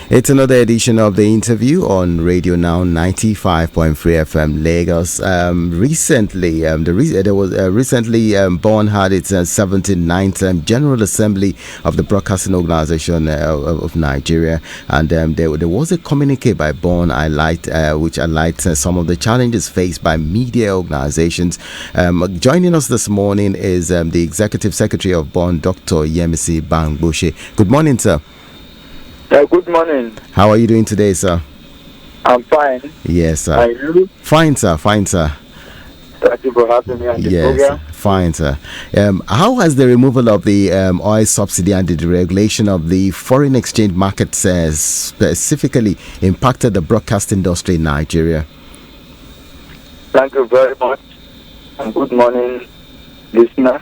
It's another edition of the interview on Radio Now 95.3 FM Lagos. Recently Born had its 79th General Assembly of the Broadcasting Organization of Nigeria, and there was a communique by Born which highlights some of the challenges faced by media organizations. Joining us this morning is the Executive Secretary of Born, Dr. Yemisi Bangbose. Good morning, sir. Good morning. How are you doing today, sir? I'm fine. Yes, sir. Are you? Fine, sir. Fine, sir. Thank you for having me on the program. Fine, sir. How has the removal of the oil subsidy and the deregulation of the foreign exchange market specifically impacted the broadcast industry in Nigeria? Thank you very much. And good morning, listener.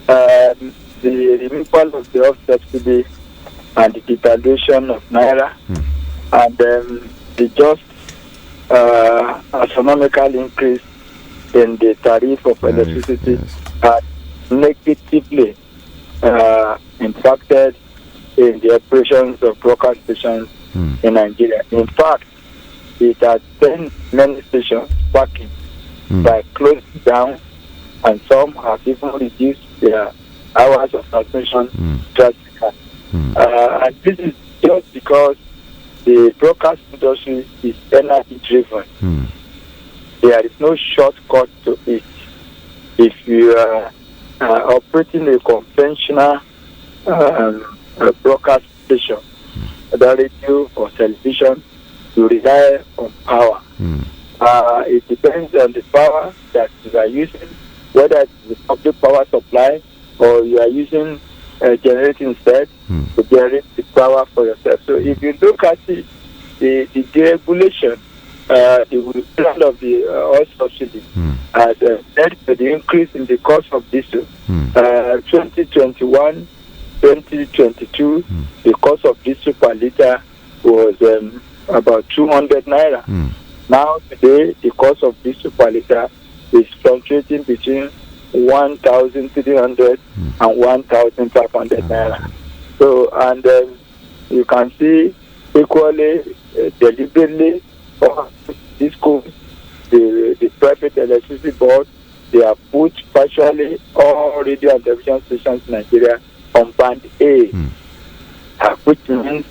The removal of the oil subsidy and the devaluation of Naira and the just astronomical increase in the tariff of electricity had negatively impacted in the operations of broadcast stations in Nigeria. In fact, it has sent many stations backing by closing down, and some have even reduced their hours of transmission drastically. And this is just because the broadcast industry is energy driven. There is no shortcut to it. If you are operating a conventional broadcast station, whether radio or television, you rely on power. It depends on the power that you are using, whether it's the public power supply or you are using generating set to generate the power for yourself. So if you look at the deregulation, the withdrawal of the oil subsidy has led to the increase in the cost of diesel. 2021, 2022, the cost of diesel per liter was about 200 naira. Now today, the cost of diesel per liter is fluctuating between 1,300 and 1,500 naira. So, and you can see equally deliberately the private electricity board, they have put virtually all radio and television stations in Nigeria on band A, which means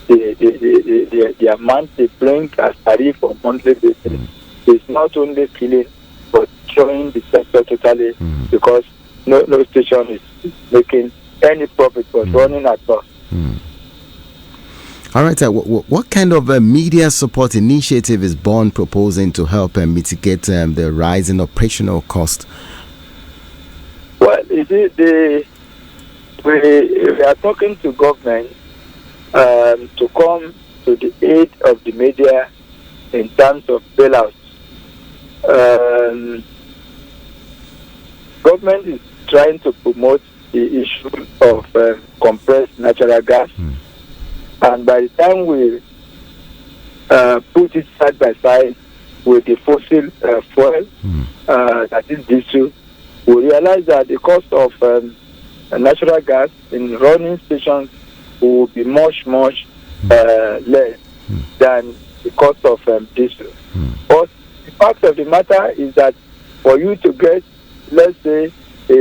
the amount they bring as tariff on monthly basis is not only killing but destroying the sector totally, because no station is making any profit but running at loss. All right, what kind of media support initiative is Born proposing to help mitigate the rise in operational cost? Well, you see, we are talking to government to come to the aid of the media in terms of bailouts. Government is trying to promote the issue of compressed natural gas. And by the time we put it side by side with the fossil fuel, that is diesel, we realize that the cost of natural gas in running stations will be much less than the cost of diesel. But the fact of the matter is that for you to get, let's say, a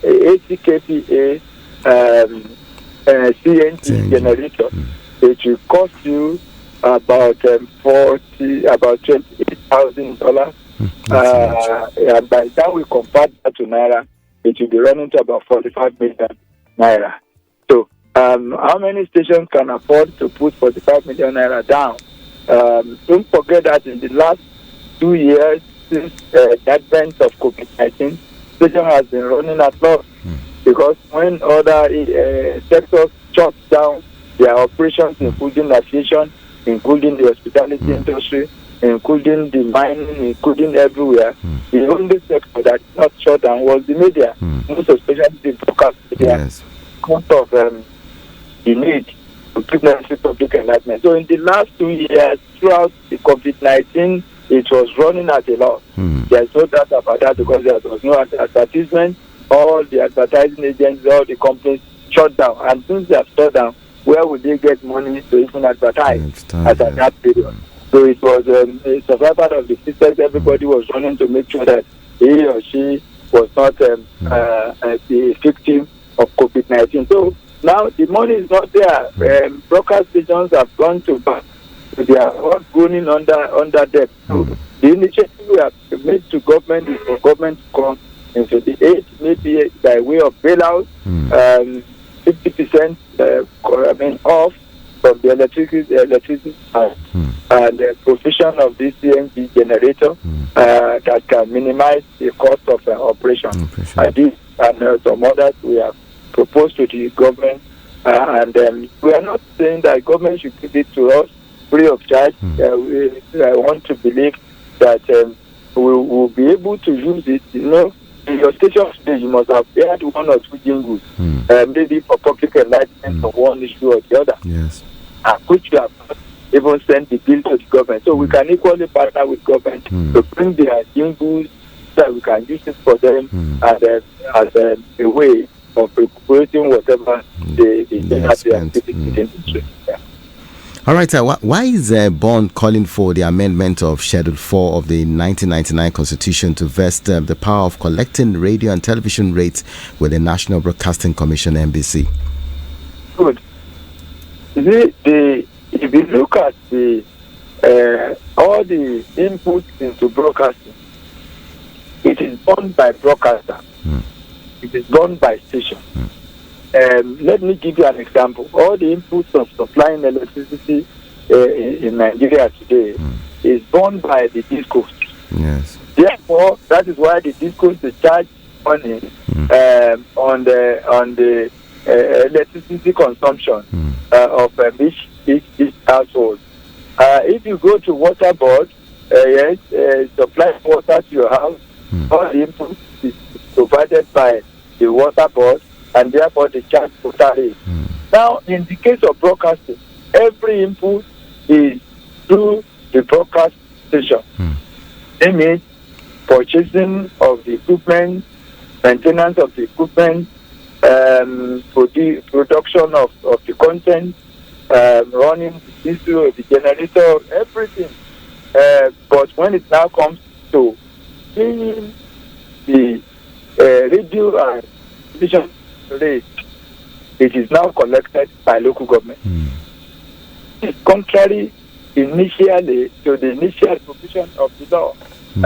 80 kPa CNG generator, it will cost you about $28,000. And by the time we convert that to naira, it will be running to about 45 million naira. So, how many stations can afford to put 45 million naira down? Don't forget that in the last 2 years since the advent of COVID-19, station has been running at loss. Because when other sectors shut down their operations, including aviation, including the hospitality industry, including the mining, including everywhere, the only sector that did not shut down was the media, most especially the broadcast media, because of the need to keep necessary public enlightenment. So in the last 2 years, throughout the COVID-19, it was running at a loss. There's no doubt about that, because there was no advertisement. All the advertising agencies, all the companies shut down. And since they have shut down, where would they get money to even advertise at yeah. that period? So it was a survival of the fittest. Everybody was running to make sure that he or she was not the victim of COVID-19. So now the money is not there. Broadcast stations have gone to bank. They are all groaning under debt. So the initiative we have made to government is for government to come into the aid, maybe by way of bailout, 50% off from the electricity and the provision of this CNG generator that can minimize the cost of operation. This and some others we have proposed to the government, and we are not saying that government should give it to us free of charge. I want to believe that we will be able to use it. In your station today, you must have heard one or two jingles, maybe for public enlightenment of one issue or the other. Yes. And which you have not even sent the bill to the government. So we can equally partner with government to bring their jingles so that we can use it for them as a way of recuperating whatever they have their activity in. All right, why is Bond calling for the amendment of Schedule 4 of the 1999 Constitution to vest the power of collecting radio and television rates with the National Broadcasting Commission, NBC? Good. If you look at all the inputs into broadcasting, it is done by broadcaster. It is done by station. Let me give you an example. All the inputs of supplying electricity in Nigeria today is done by the discos. Yes. Therefore, that is why the discos charge money on the electricity consumption of each household. If you go to water board, supply water to your house, all the inputs is provided by the water board, and therefore the charge water rate. Now, in the case of broadcasting, every input is through the broadcast station. That means purchasing of the equipment, maintenance of the equipment, production of the content, running the diesel, the generator, everything. But when it now comes to paying the radio and television rate, it is now collected by local government. It's contrary initially to the initial provision of the law. In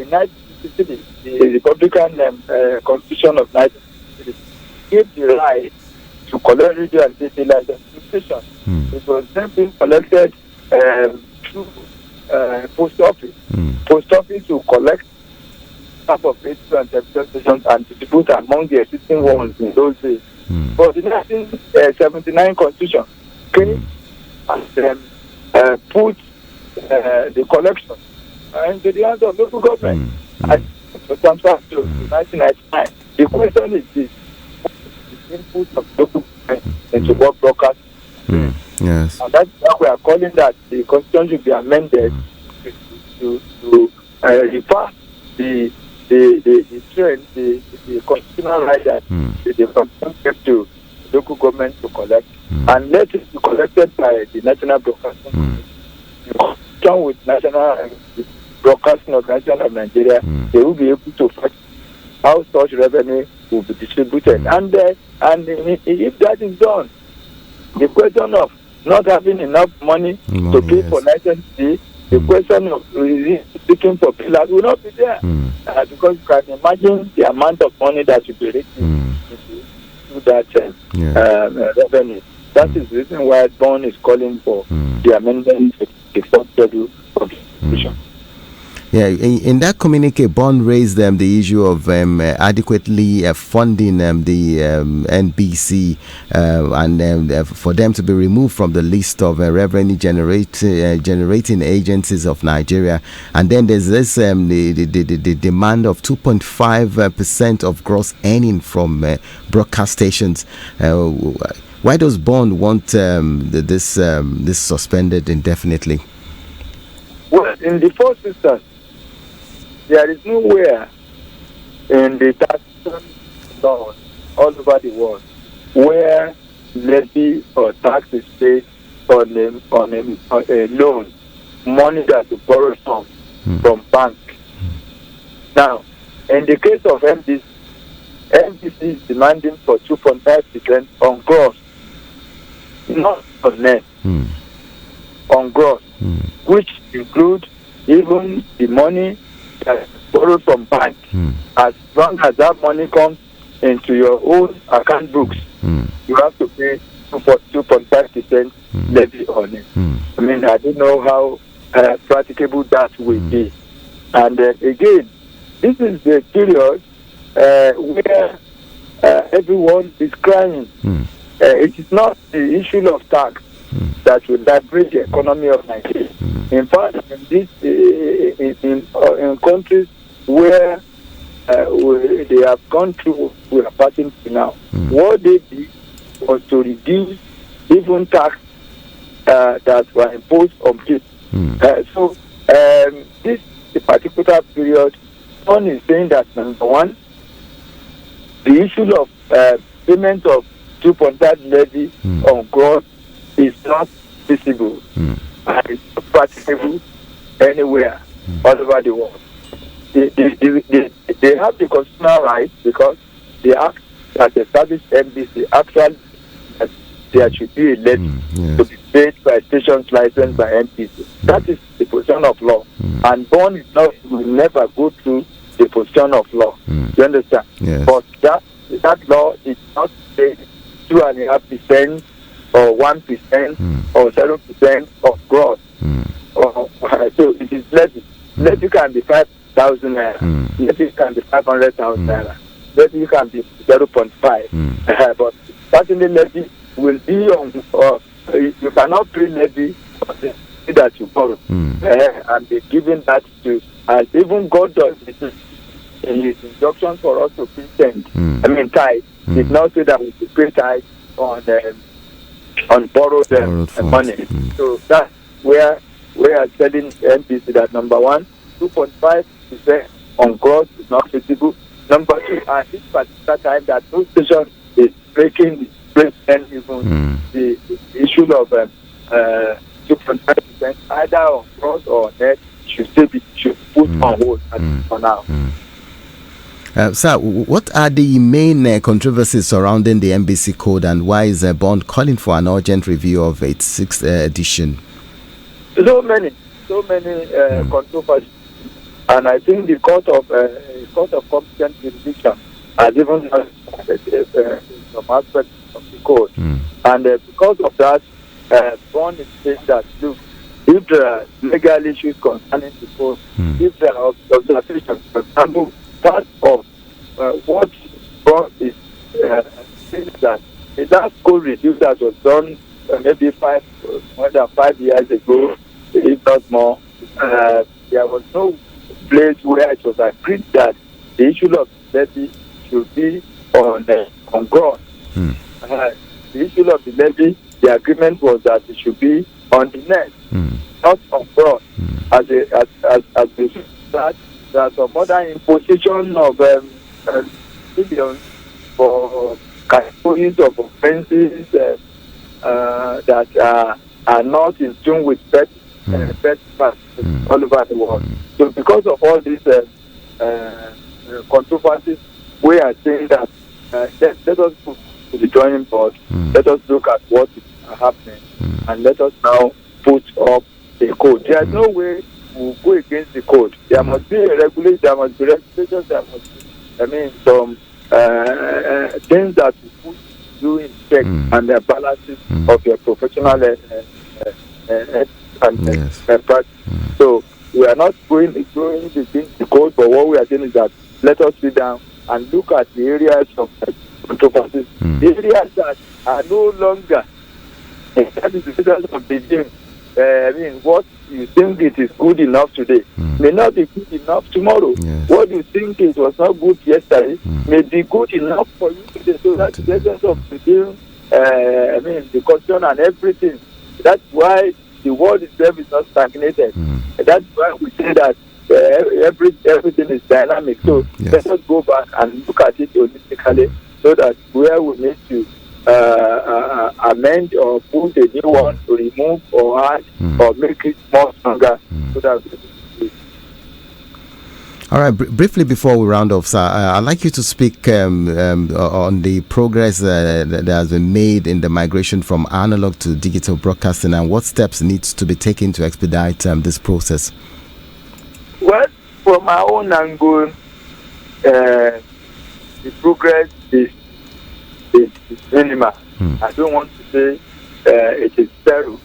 1963, the Republican Constitution of 1963 gave the right to collect radio and TV license to stations. It was then being collected through post office. Post office will collect half of radio and television stations and distribute among the existing ones in those days. But the 1979 Constitution came and put the collection into the hands of local government. And transfer to 1999. The question is this: the input of local government into what broadcast? Yes. And that's why we are calling that the Constitution should be amended to refer the trend, the constitutional right that the Constitution gives to local government to collect, and let it be collected by the National Broadcasting Commission. In conjunction with National Broadcasting Organization of Nigeria, they will be able to find how such revenue will be distributed. And if that is done, the question of not having enough money to pay for license fee, the question of seeking for pillars will not be there. Because you can imagine the amount of money that will be written into that revenue. That is the reason why Bond is calling for the amendment to the fourth schedule of the Constitution. Yeah, in that communique, Bond raised the issue of adequately funding the NBC and for them to be removed from the list of revenue generating agencies of Nigeria. And then there's this the demand of 2.5% of gross earning from broadcast stations. Why does Bond want this suspended indefinitely? Well, in the first instance, there is nowhere in the taxation laws all over the world where levy or tax is paid on a loan, money that you borrow from bank. Now, in the case of MDC, MDC is demanding for 2.5% on gross, not on net, on gross, which include even the money that is borrowed from bank. As long as that money comes into your own account books, you have to pay 2.5% levy on it. I mean, I don't know how practicable that will be. And again, this is the period where everyone is crying. It is not the issue of tax that will liberate the economy of Nigeria. In fact, in countries where they have gone through, we are passing through now, what they did was to reduce even tax that were imposed on people. So this particular period, one is saying that number one, the issue of payment of 2.5 levy on gross is not feasible and it's not practicable anywhere all over the world. They have the constitutional right because the act that established MDC actually that there should be a levy to be paid by stations licensed by MDC. That is the position of law. And bond is not, will never go through the position of law. You understand? Yes. But that law is not say 2.5% or 1% or 0% of gross. So it is levy. Levy can be 5,000 naira. Levy can be 500,000 naira. Levy can be 0.5. But certainly levy will be on. You cannot pay levy on the fee that you borrow, and be given that to. As even God does it in His instruction for us to pay tithe. Did not say that we should pay tithe on borrowed money. So that's where we are telling MPC that number one, 2.5% on gross is not feasible. Number two, at this particular time, that no station is breaking the president even the issue of 2.5% either on gross or net should put on hold for now. Sir, what are the main controversies surrounding the MBC Code, and why is Bond calling for an urgent review of its 6th edition? So many controversies, and I think the Court of Competent Jurisdiction has even some aspects of the code, and because of that, Bond is saying that look, if there are legal issues concerning the code, if there are observations, for example, part of what Bond is saying that that code review that was done maybe more than 5 years ago, if not more, there was no place where it was agreed that the issue of levy should be on gross. The issue of the levy, the agreement was that it should be on the net, not on gross. As that there are some other imposition of billions for categories of offences that are not in tune with best practices all over the world. So because of all these controversies, we are saying that let us go to the drawing board, let us look at what is happening, and let us now put up a code. There is no way we'll go against the code. There must be a regulation, there must be regulations, there must be, some things that we put you in check and the balances of your professional practice. So we are not going against the code, but what we are saying is that let us sit down and look at the areas of controversies, the areas that are no longer that is the business of the game. What you think it is good enough today may not be good enough tomorrow. Yes. What you think it was not good yesterday may be good enough for you today. So that's the essence of the game. The question and everything. That's why the world itself is not stagnated. That's why we say that everything is dynamic. So let us go back and look at it holistically, so that where we need to amend or put a new one to remove or add or make it more stronger so that. All right, briefly before we round off, sir, I'd like you to speak on the progress that has been made in the migration from analog to digital broadcasting and what steps needs to be taken to expedite this process. Well, from our own angle, the progress is minimal. I don't want to say it is zero,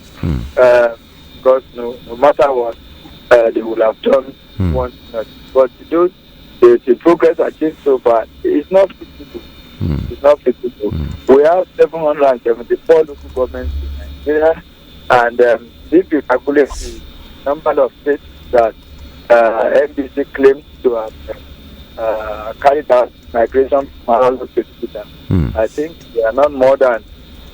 because no matter what they will have done once. But the progress achieved so far is not feasible. It's not feasible. We have 774 local governments in Nigeria, and if you calculate the number of states that NBC claims to have carried out migration from analog to digital, I think there are not more than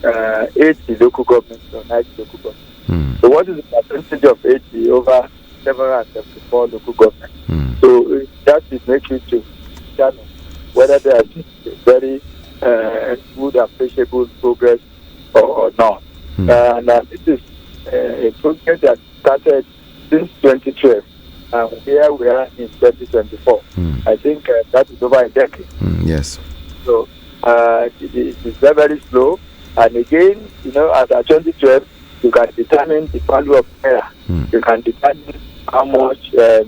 80 local governments or 90 local governments. So what is the percentage of 80 over 774 local governments? So that will make you to determine whether there has been very good, appreciable progress or not. And this is a progress that started since 2012, and here we are in 2024. I think that is over a decade. Yes. So it is very, very slow. And again, as at 2012, you can determine the value of naira. You can determine how much a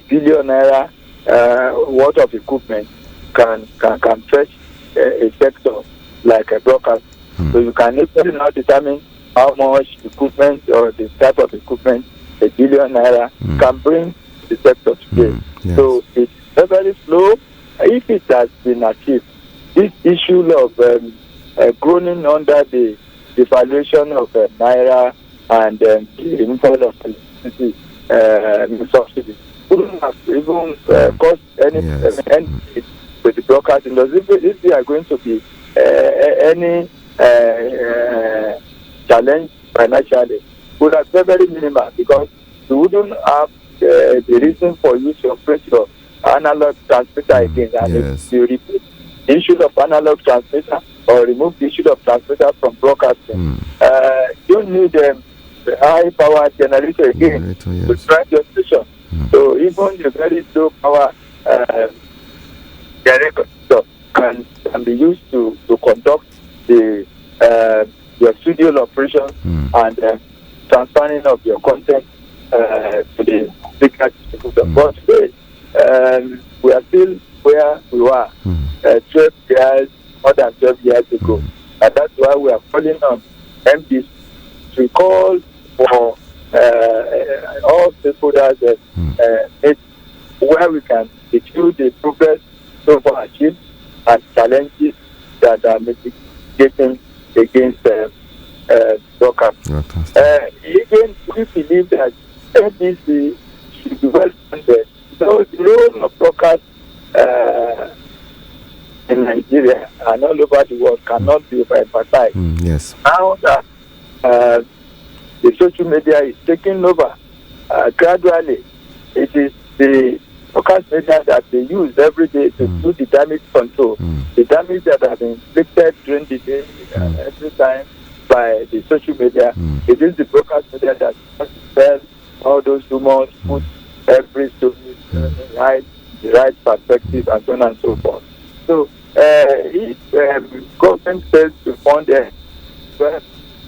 billion naira worth of equipment can fetch a sector like a broadcast. So you can easily now determine how much equipment or the type of equipment a billion naira can bring to the sector today. Yes. So it's very slow. If it has been achieved, this issue of groaning under the devaluation of naira and the removal of electricity subsidy wouldn't have even cost any with the broadcast industry. If there are going to be any challenge financially, would have been very minimal, because you wouldn't have the reason for you to operate your analog transmitter again. And if you repeat the issue of analog transmitter or remove the issue of transmitter from broadcasting, you need a high power generator again to drive your station. So even the very low power generator can be used to conduct the your studio operation and transferring of your content to the bigger distributor. But today, we are still where we were 12 years, more than 12 years ago. And that's why we are calling on MPs to call for all stakeholders where we can review the progress so far achieved and challenges that are mitigating against broadcast. Again, we believe that NBC should be well funded. So the role of broadcast in Nigeria and all over the world cannot be overemphasized. Yes. Now that the social media is taking over gradually, it is the broadcast media that they use every day to do the damage control. The damage that has been inflicted during the day every time by the social media. It is the broadcast media that has to sell all those rumors, put every story the right perspective, and so on and so forth. So if government fails to fund them, well,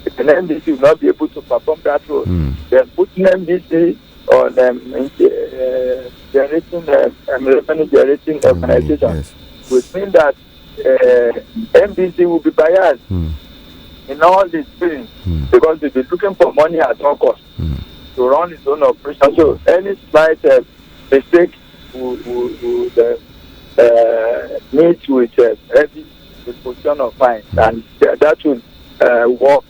the NBC will not be able to perform that role. They're putting NBC on revenue generating organization, which means that NBC will be biased in all these things because they'll be looking for money at all costs to run its own operation. So any slight mistake would meet with heavy imposition of fine, and that will work.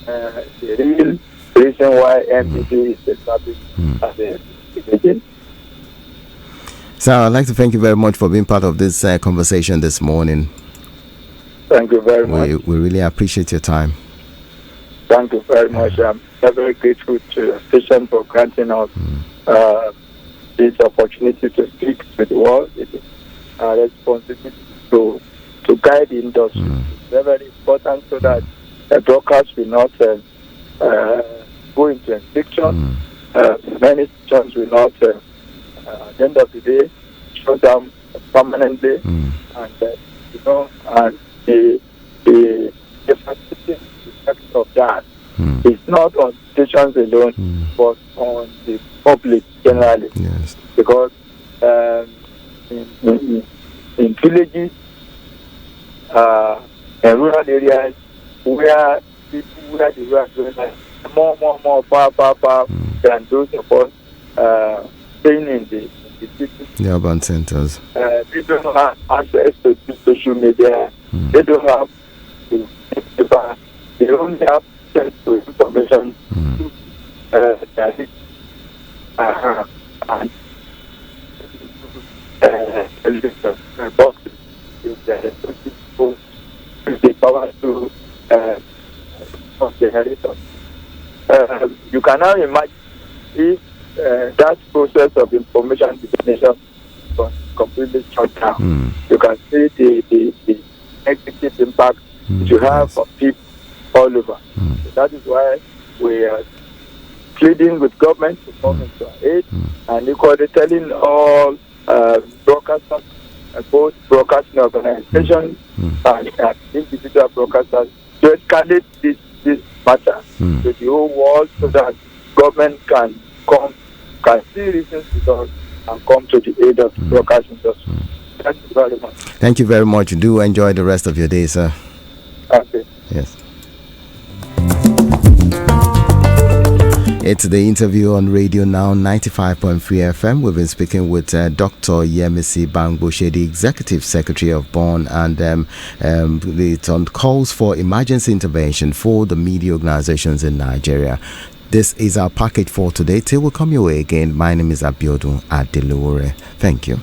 The real reason why MPC is established as a agent. So I'd like to thank you very much for being part of this conversation this morning. Thank you very much. We really appreciate your time. Thank you very much. I'm very grateful to your station for granting us this opportunity to speak to the world. It is our responsibility to guide the industry very, very important so that the broadcast will not go into infliction. Many stations will not, at the end of the day, shut down permanently, and and the facility effect of that is not on stations alone, but on the public generally. Yes. Because in villages, in rural areas, where the rural areas more far than those of us staying in the city. The urban centers. People don't have access to social media. They don't have to newspaper. They only have access to information that is and boxes with the power to of the inheritance. You can now imagine if that process of information dissemination was completely shut down. You can see the negative impact you have on people all over. So that is why we are pleading with government to come into our aid and equally telling all broadcasters, both broadcasting organizations and individual broadcasters, to escalate this matter to the whole world so that government can see reasons with us and come to the aid of the broadcast industry. Thank you very much. Thank you very much. Do enjoy the rest of your day, sir. Okay. Yes. It's the interview on Radio Now 95.3 FM. We've been speaking with Dr. Yemisi Bangboshe, the Executive Secretary of BORN, and it's on calls for emergency intervention for the media organizations in Nigeria. This is our package for today. Till we come your way again, my name is Abiodun Adelore. Thank you.